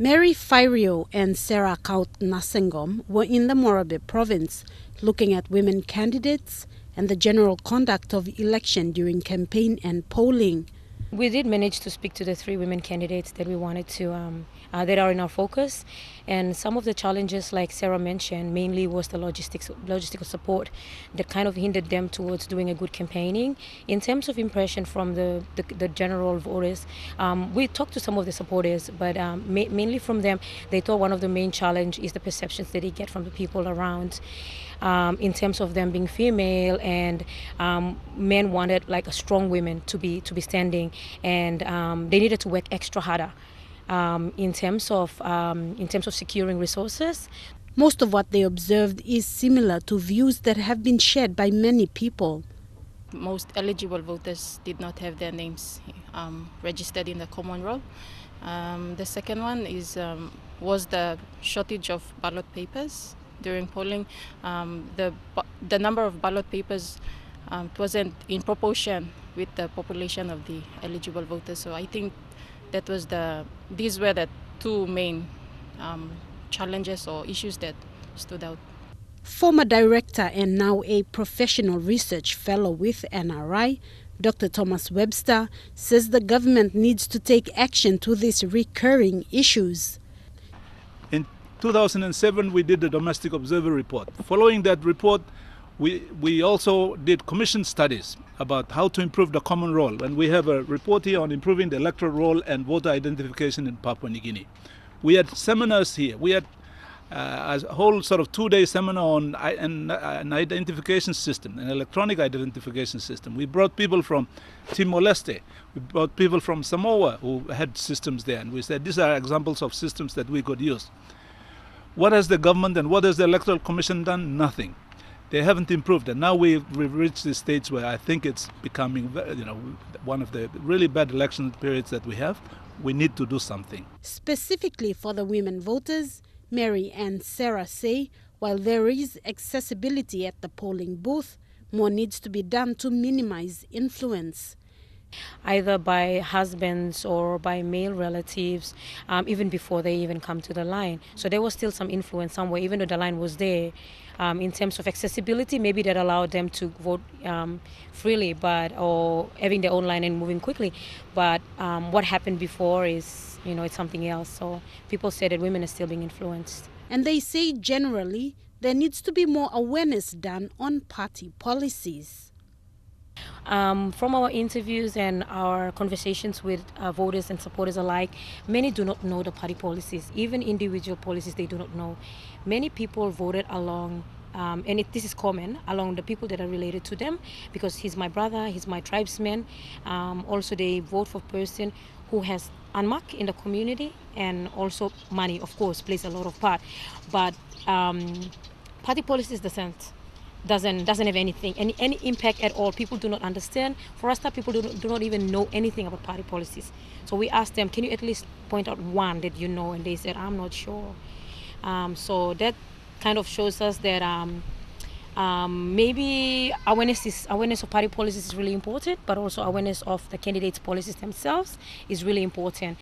Mary Fairio and Sarah Kaut Nasengom were in the Morobe province looking at women candidates and the general conduct of election during campaign and polling. We did manage to speak to the 3 women candidates that we wanted to, that are in our focus. And some of the challenges, like Sarah mentioned, mainly was the logistical support that kind of hindered them towards doing a good campaigning. In terms of impression from the general voters, we talked to some of the supporters, but mainly from them, they thought one of the main challenge is the perceptions that they get from the people around. In terms of them being female, and men wanted like a strong women to be standing, and they needed to work extra harder in terms of securing resources. Most of what they observed is similar to views that have been shared by many people. Most eligible voters did not have their names registered in the common roll. The second one was the shortage of ballot papers. During polling, the number of ballot papers wasn't in proportion with the population of the eligible voters. So I think these were the 2 main challenges or issues that stood out. Former director and now a professional research fellow with NRI, Dr. Thomas Webster, says the government needs to take action to these recurring issues. In 2007, we did the Domestic Observer Report. Following that report, we also did commission studies about how to improve the common roll. And we have a report here on improving the electoral roll and voter identification in Papua New Guinea. We had seminars here. We had a whole sort of 2-day seminar on an identification system, an electronic identification system. We brought people from Timor-Leste. We brought people from Samoa who had systems there. And we said, these are examples of systems that we could use. What has the government and what has the Electoral Commission done? Nothing. They haven't improved. And now we've reached the stage where I think it's becoming, one of the really bad election periods that we have. We need to do something. Specifically for the women voters, Mary and Sarah say, while there is accessibility at the polling booth, more needs to be done to minimize influence. Either by husbands or by male relatives, even before they even come to the line. So there was still some influence somewhere, even though the line was there. In terms of accessibility, maybe that allowed them to vote freely, or having their own line and moving quickly. But what happened before is, it's something else. So people say that women are still being influenced. And they say generally there needs to be more awareness done on party policies. From our interviews and our conversations with voters and supporters alike, many do not know the party policies. Even individual policies they do not know. Many people voted along, this is common, along the people that are related to them, because he's my brother, he's my tribesman. Also they vote for a person who has unmarked in the community, and also money, of course, plays a lot of part. But party policies doesn't have anything, any impact at all. People do not understand. For us, people do not even know anything about party policies. So we asked them, can you at least point out one that you know? And they said, I'm not sure. So that kind of shows us that maybe awareness of party policies is really important, but also awareness of the candidates' policies themselves is really important.